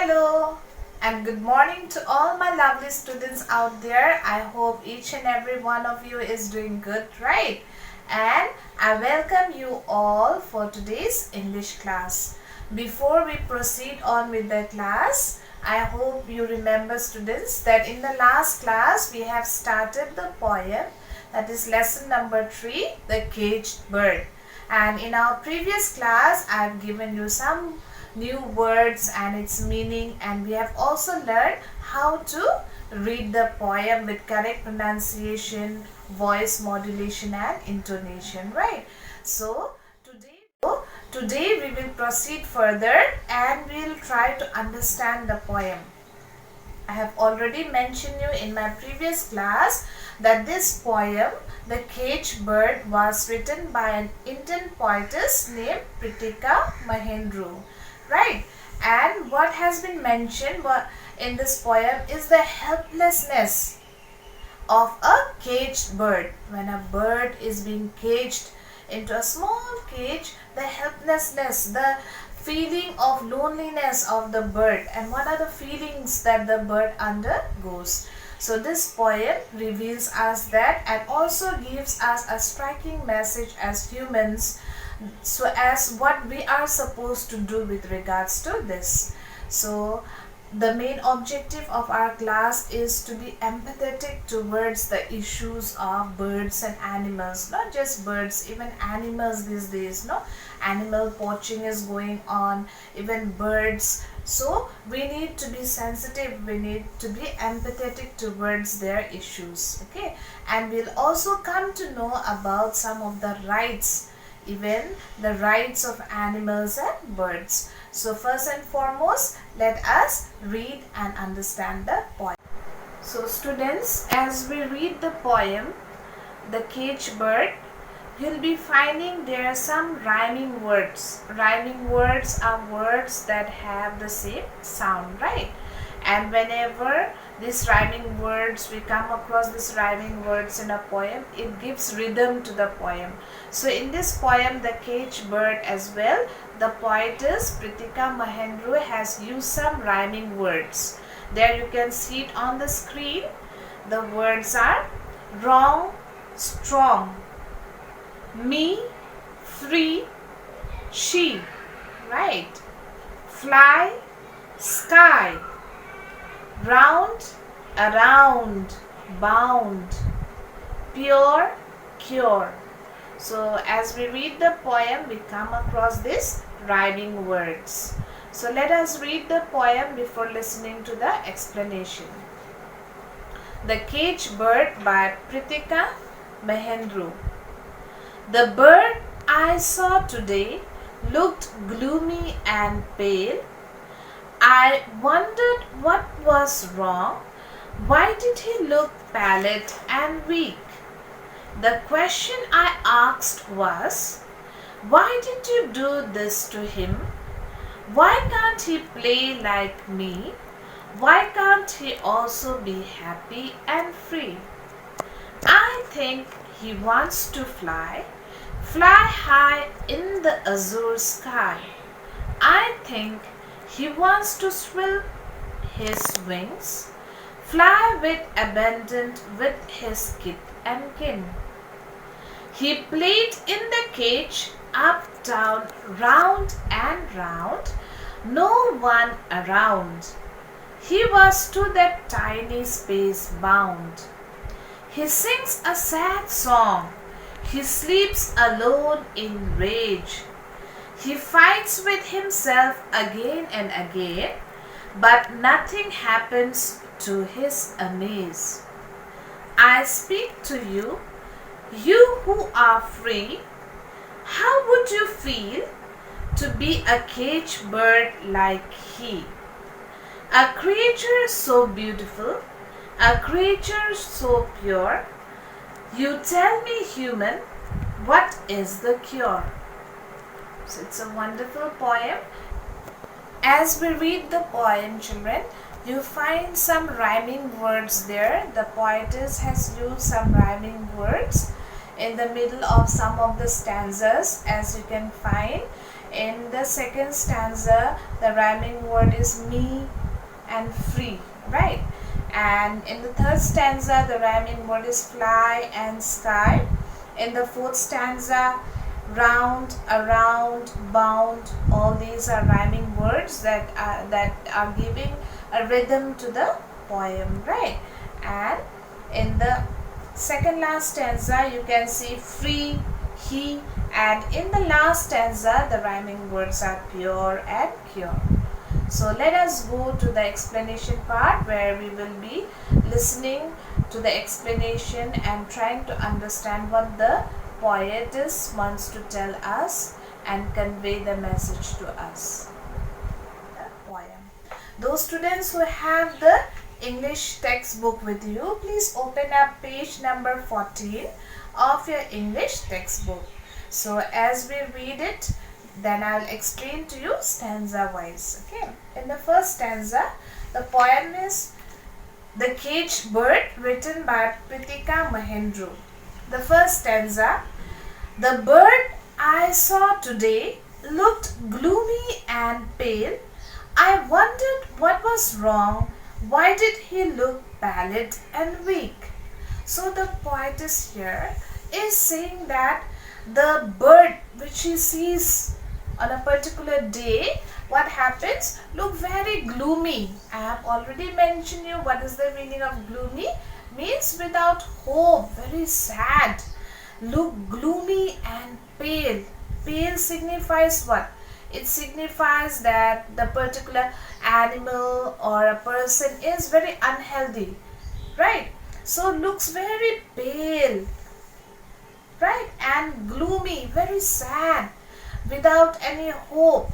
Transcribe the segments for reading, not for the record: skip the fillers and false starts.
Hello and good morning to all my lovely students out there. I hope each and every one of you is doing good, right? And I welcome you all for today's English class. Before we proceed on with the class, I hope you remember, students, that in the last class we have started the poem, that is lesson number 3, The Caged Bird. And in our previous class I have given you some new words and its meaning, and we have also learned how to read the poem with correct pronunciation, voice modulation and intonation, right? So today we will proceed further and we will try to understand the poem. I have already mentioned you in my previous class that this poem, The Caged Bird, was written by an Indian poetess named Pritika Mahendru. Right, and what has been mentioned in this poem is the helplessness of a caged bird. When a bird is being caged into a small cage, the helplessness, the feeling of loneliness of the bird, and what are the feelings that the bird undergoes. So this poem reveals us that and also gives us a striking message as humans, so as what we are supposed to do with regards to this. So the main objective of our class is to be empathetic towards the issues of birds and animals. Not just birds, even animals these days, no? Animal poaching is going on, even birds. So we need to be sensitive, we need to be empathetic towards their issues, okay? And we'll also come to know about some of the rights, even the rights of animals and birds. So first and foremost, let us read and understand the poem. So students, as we read the poem, The Caged Bird, you'll be finding there are some rhyming words. Rhyming words are words that have the same sound, right? And whenever these rhyming words, we come across these rhyming words in a poem, it gives rhythm to the poem. So in this poem, The Caged Bird as well, the poetess Pritika Mahendru has used some rhyming words. There you can see it on the screen. The words are wrong, strong, me, free, she, right? Fly, sky, round, around, bound, pure, cure. So as we read the poem, we come across these rhyming words. So let us read the poem before listening to the explanation. The Caged Bird by Pritika Mahendru. The bird I saw today looked gloomy and pale. I wondered what was wrong. Why did he look pallid and weak? The question I asked was, why did you do this to him? Why can't he play like me? Why can't he also be happy and free? I think he wants to fly high in the azure sky. I think he wants to swell his wings, fly with abandon with his kith and kin. He played in the cage, up, down, round and round, no one around. He was to that tiny space bound. He sings a sad song. He sleeps alone in rage. He fights with himself again and again, but nothing happens to his amaze. I speak to you, you who are free. How would you feel to be a caged bird like he? A creature so beautiful, a creature so pure. You tell me, human, what is the cure? So it's a wonderful poem. As we read the poem, children, you find some rhyming words there. The poetess has used some rhyming words in the middle of some of the stanzas, as you can find. In the second stanza, the rhyming word is me, and free, right? And in the third stanza, the rhyming word is fly and sky. In the fourth stanza, round, around, bound, all these are rhyming words that are giving a rhythm to the poem, right? And in the second last stanza, you can see free, he, and in the last stanza, the rhyming words are pure and cure. So let us go to the explanation part, where we will be listening to the explanation and trying to understand what the poetess wants to tell us and convey the message to us. The poem. Those students who have the English textbook with you, please open up page number 14 of your English textbook. So as we read it, then I'll explain to you stanza wise. Okay. In the first stanza, the poem is The Caged Bird, written by Pritika Mahendru. The first stanza, the bird I saw today looked gloomy and pale. I wondered what was wrong. Why did he look pallid and weak? So the poetess here is saying that the bird which she sees on a particular day, what happens? Look very gloomy. I have already mentioned you what is the meaning of gloomy. Means without hope, very sad. Look gloomy and pale. Pale signifies what? It signifies that the particular animal or a person is very unhealthy, right? So looks very pale, right? And gloomy, very sad, without any hope.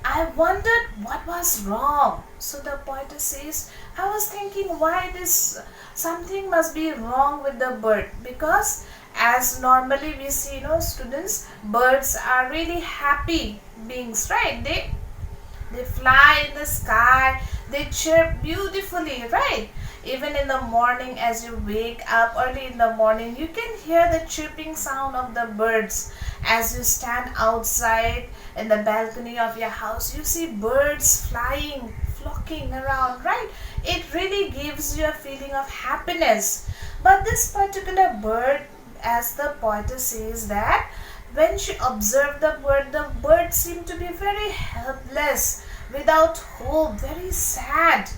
I wondered what was wrong. So the poetess says, I was thinking why this something must be wrong with the bird, because as normally we see, students, birds are really happy beings, right? They fly in the sky, they chirp beautifully, right? Even in the morning, as you wake up early in the morning, you can hear the chirping sound of the birds. As you stand outside in the balcony of your house, you see birds flying, flocking around, right? It really gives you a feeling of happiness. But this particular bird, as the poetess says, that when she observed the bird seemed to be very helpless, without hope, very sad.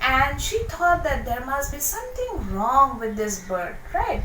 And she thought that there must be something wrong with this bird, right?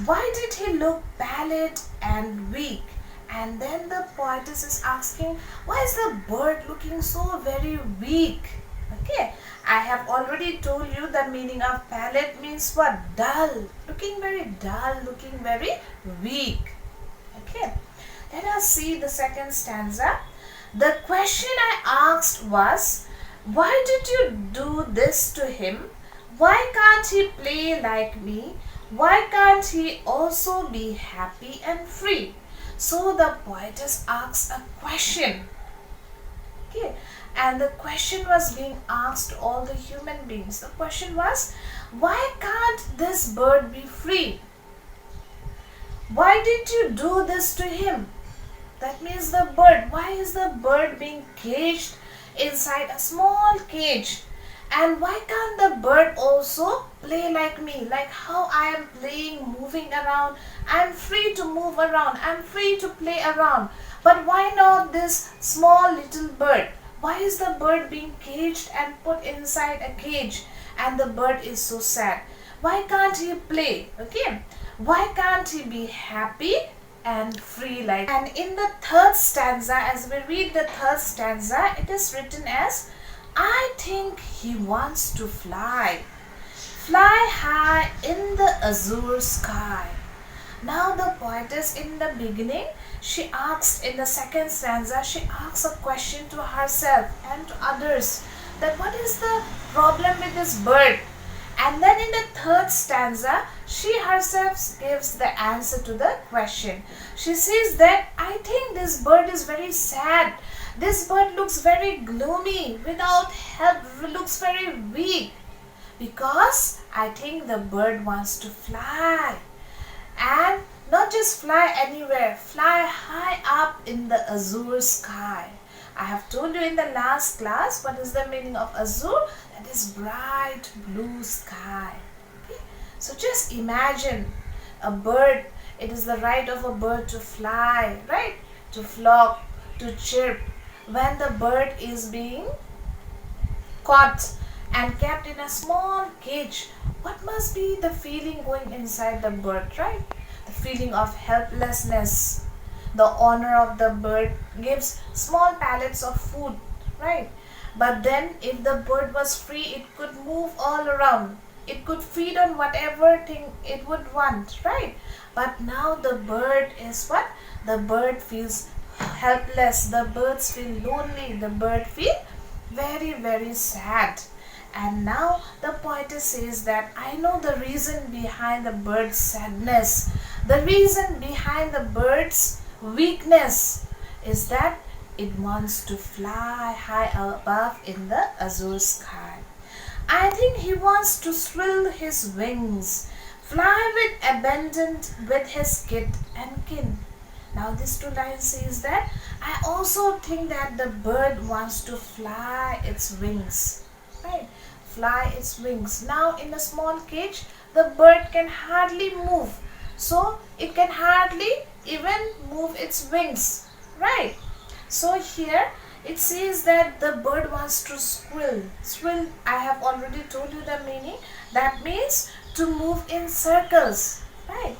Why did he look pallid and weak? And then the poetess is asking, why is the bird looking so very weak? Okay, I have already told you the meaning of pallid means what? Dull, looking very dull, looking very weak. Okay, let us see the second stanza. The question I asked was, why did you do this to him? Why can't he play like me? Why can't he also be happy and free? So the poetess asks a question. Okay, and the question was being asked to all the human beings. The question was, why can't this bird be free? Why did you do this to him? That means the bird. Why is the bird being caged inside a small cage? And why can't the bird also play like me? Like how I am playing, moving around. I am free to move around. I am free to play around. But why not this small little bird? Why is the bird being caged and put inside a cage? And the bird is so sad. Why can't he play? Okay. Why can't he be happy and free like? And in the third stanza, as we read the third stanza, it is written as, I think he wants to fly. Fly high in the azure sky. Now the poetess in the beginning, she asked in the second stanza, she asks a question to herself and to others, that what is the problem with this bird? And then in the third stanza, she herself gives the answer to the question. She says that I think this bird is very sad. This bird looks very gloomy, without help, looks very weak. Because I think the bird wants to fly. And not just fly anywhere, fly high up in the azure sky. I have told you in the last class what is the meaning of azure. That is bright blue sky. Okay? So just imagine a bird. It is the right of a bird to fly, right? To flock, to chirp. When the bird is being caught and kept in a small cage, what must be the feeling going inside the bird, right? The feeling of helplessness. The owner of the bird gives small pellets of food, right? But then if the bird was free, it could move all around. It could feed on whatever thing it would want, right? But now the bird is what? The bird feels helpless. The birds feel lonely. The bird feel very, very sad. And now the poetess says that I know the reason behind the bird's sadness. The reason behind the bird's weakness is that it wants to fly high above in the azure sky. I think he wants to swell his wings, fly with abandon with his kith and kin. Now this two lines says that I also think that the bird wants to fly its wings, right? Fly its wings. Now in a small cage, the bird can hardly move. So it can hardly even move its wings, right? So here it says that the bird wants to swill. Swill, I have already told you the meaning. That means to move in circles, right?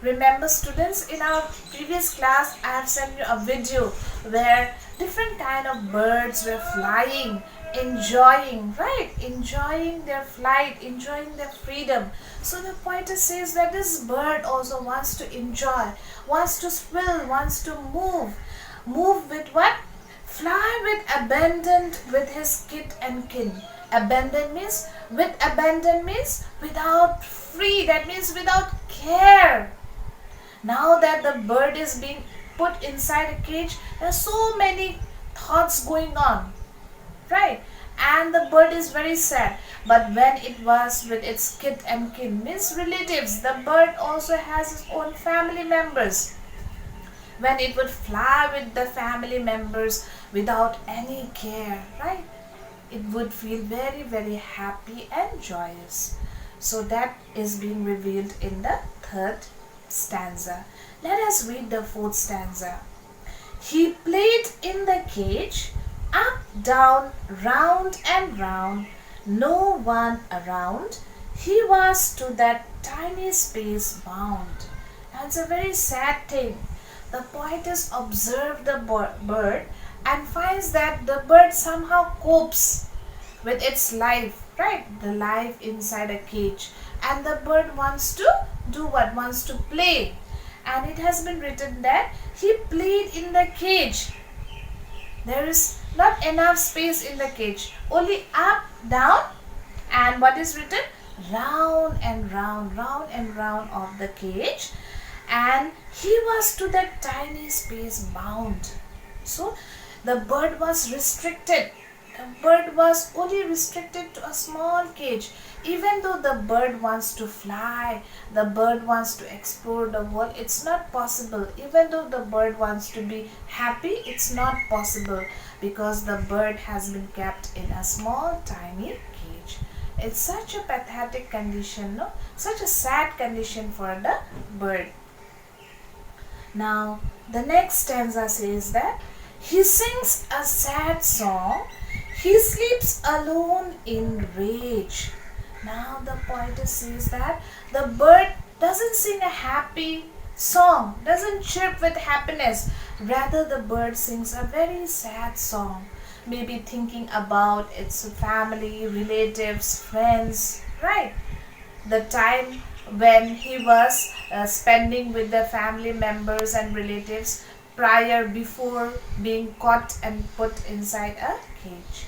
Remember students, in our previous class I have sent you a video where different kind of birds were flying, enjoying, right? Enjoying their flight, enjoying their freedom. So the poetess says that this bird also wants to enjoy, wants to swill, wants to move. Move with what? Fly with abandon with his kith and kin. Abandon means, with abandon means without free, that means without care. Now that the bird is being put inside a cage, there are so many thoughts going on, right? And the bird is very sad. But when it was with its kith and kin, means relatives, the bird also has its own family members. When it would fly with the family members without any care, right? It would feel very, very happy and joyous. So that is being revealed in the third stanza. Let us read the fourth stanza. He played in the cage, up, down, round and round, no one around. He was to that tiny space bound. That's a very sad thing. The poetess observed the bird and finds that the bird somehow copes with its life, right? The life inside a cage. And the bird wants to do what? Wants to play. And it has been written that he played in the cage. There is not enough space in the cage. Only up, down, and what is written? Round and round, round and round of the cage. And he was to that tiny space bound. So the bird was restricted. The bird was only restricted to a small cage. Even though the bird wants to fly, the bird wants to explore the world, it's not possible. Even though the bird wants to be happy, it's not possible because the bird has been kept in a small tiny cage. It's such a pathetic condition, no? Such a sad condition for the bird. Now the next stanza says that he sings a sad song, he sleeps alone in rage. Now the poetess says that the bird doesn't sing a happy song, doesn't chirp with happiness. Rather the bird sings a very sad song, maybe thinking about its family, relatives, friends, right? The time when he was spending with the family members and relatives before being caught and put inside a cage.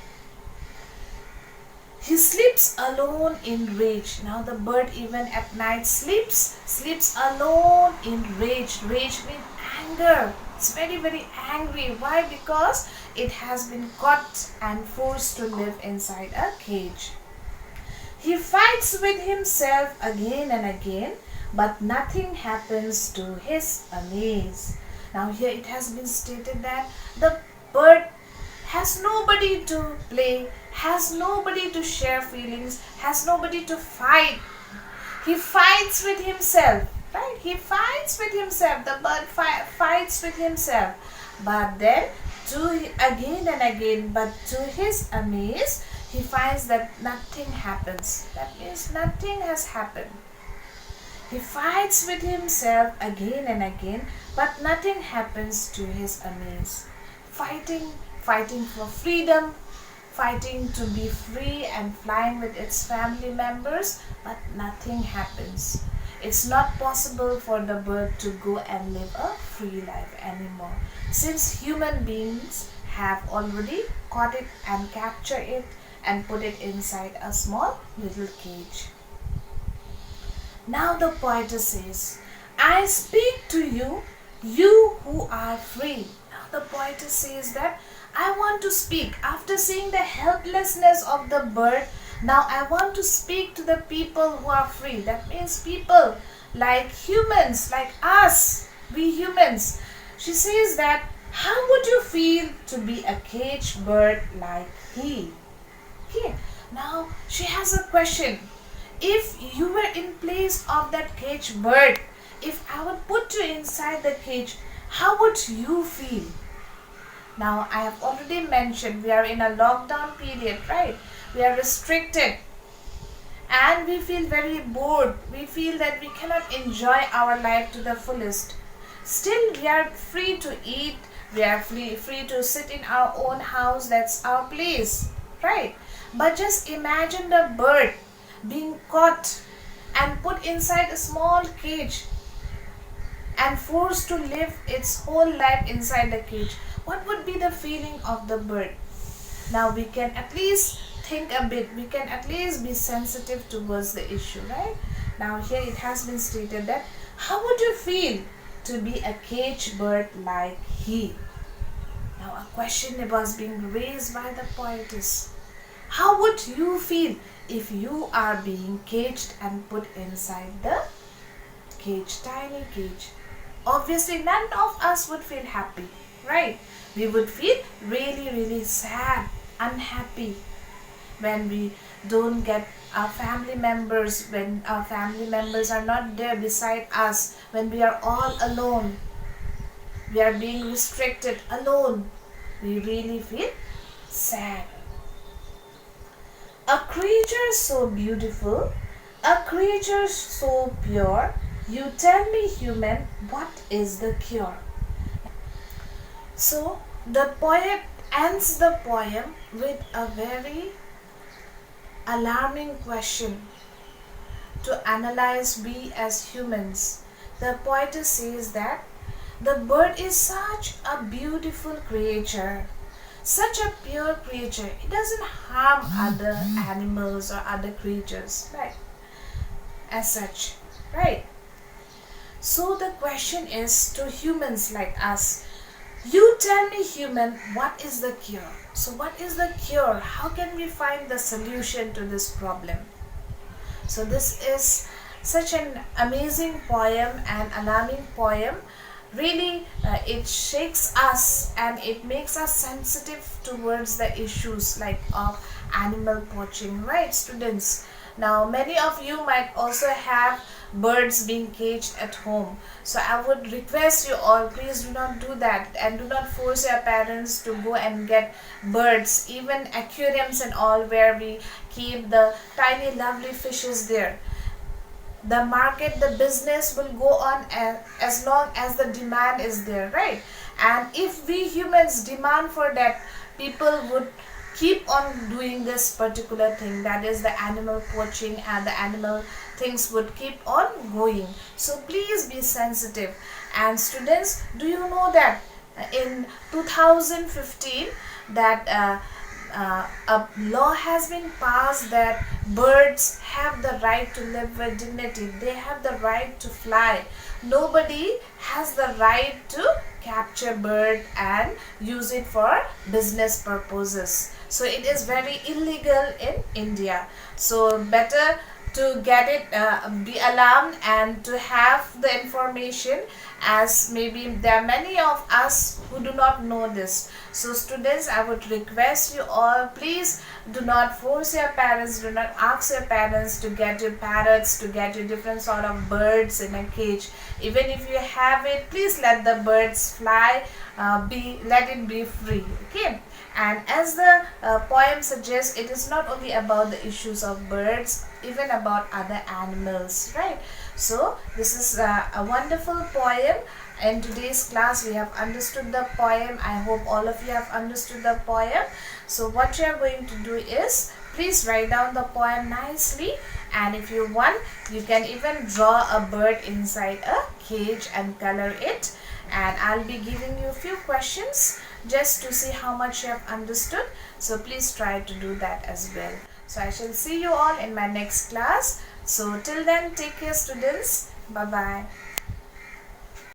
He sleeps alone in rage. Now the bird even at night sleeps alone in rage. Rage means anger. It's very, very angry. Why? Because it has been caught and forced to live inside a cage. He fights with himself again and again, but nothing happens to his amaze. Now here it has been stated that the bird has nobody to play, has nobody to share feelings, has nobody to fight. He fights with himself, right? He fights with himself. The bird fights with himself. But then, again and again, but to his amaze, he finds that nothing happens. That means nothing has happened. He fights with himself again and again, but nothing happens to his amaze. Fighting for freedom, fighting to be free and flying with its family members, but nothing happens. It's not possible for the bird to go and live a free life anymore, since human beings have already caught it and captured it and put it inside a small little cage. Now the poetess says, I speak to you, you who are free. Now the poetess says that I want to speak. After seeing the helplessness of the bird, now I want to speak to the people who are free. That means people like humans, like us, we humans. She says that, how would you feel to be a caged bird like he? Okay. Now she has a question. If you were in place of that caged bird, if I would put you inside the cage, how would you feel? Now I have already mentioned we are in a lockdown period, right? We are restricted and we feel very bored. We feel that we cannot enjoy our life to the fullest. Still we are free to eat, we are free to sit in our own house, that's our place, right? But just imagine the bird being caught and put inside a small cage and forced to live its whole life inside the cage. What would be the feeling of the bird? Now we can at least think a bit, we can at least be sensitive towards the issue, right? Now here it has been stated that, how would you feel to be a caged bird like he? Now a question was being raised by the poetess. How would you feel if you are being caged and put inside the cage, tiny cage? Obviously none of us would feel happy, right? We would feel really, really sad, unhappy when we don't get our family members, when our family members are not there beside us, when we are all alone, we are being restricted, alone. We really feel sad. A creature so beautiful, a creature so pure, you tell me, human, what is the cure? So the poet ends the poem with a very alarming question to analyze we as humans. The poetess says that the bird is such a beautiful creature, such a pure creature. It doesn't harm other animals or other creatures, right? As such, right? So the question is to humans like us, you tell me, human, what is the cure? So what is the cure? How can we find the solution to this problem? So this is such an amazing poem and alarming poem. Really, it shakes us and it makes us sensitive towards the issues like of animal poaching, right, students? Now many of you might also have birds being caged at home. So I would request you all, please do not do that and do not force your parents to go and get birds, even aquariums and all, where we keep the tiny lovely fishes there. The market, the business will go on as long as the demand is there, right? And if we humans demand for that, people would keep on doing this particular thing, that is the animal poaching, and the animal things would keep on going. So please be sensitive. And students, do you know that in 2015 that a law has been passed that birds have the right to live with dignity. They have the right to fly. Nobody has the right to capture bird and use it for business purposes. So it is very illegal in India. So better to get it, be alarmed and to have the information, as maybe there are many of us who do not know this. So students, I would request you all, please do not force your parents, do not ask your parents to get you parrots, to get you different sort of birds in a cage. Even if you have it, please let the birds fly, let it be free, okay? And as the poem suggests, it is not only about the issues of birds, even about other animals, right? So this is a wonderful poem. In today's class we have understood the poem. I hope all of you have understood the poem. So what you are going to do is, please write down the poem nicely, and if you want, you can even draw a bird inside a cage and color it. And I'll be giving you a few questions just to see how much you have understood. So please try to do that as well. So I shall see you all in my next class. So till then, take care students. Bye bye.